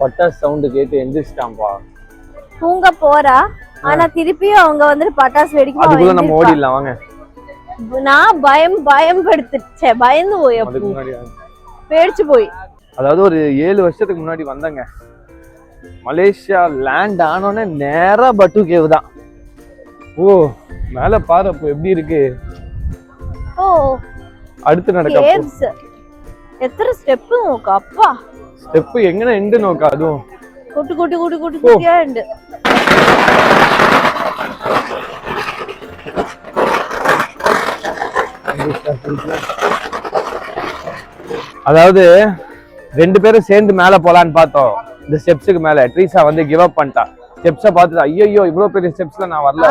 பட்டாசு சவுண்ட் கேட்டு எந்திரிச்சிட்டான்பா. தூங்க போறா, ஆனா திருப்பியும் அவங்க வந்துட்டு பட்டாசு வெடிக்கும். அதுக்குள்ள நம்ம ஓடிடலாம் வாங்க. நான் பயம்படுத்துச்சே, பயந்து போய் பேடிச்சு போய். அதாவது ஒரு 7 வருஷத்துக்கு முன்னாடி வந்தங்க. மலேசியா லேண்ட் ஆனோடனே நேரா பட்டு கேவ் தான். ஓ மேல பாரு அப்போ எப்படி இருக்கு. ஓ அடுத்து நடக்க எத்தனை ஸ்டெப்பு நோக்கா அப்பா. ஸ்டெப்பு எங்கன எண்டு நோக்கா, அதுவும் குட்டி குட்டி குட்டி குட்டி குட்டியா எண்டு. அதாவது 2 பேரும் சேர்ந்து மேல போலான்னு பார்த்தோம். இந்த ஸ்டெப்ஸுக்கு மேல ட்ரீசா வந்து கிவ் அப் பண்ணிட்டா. ஸ்டெப்ஸை பார்த்துட்டு ஐயோ இவ்வளவு பெரிய ஸ்டெப்ஸ்ல நான் வரல.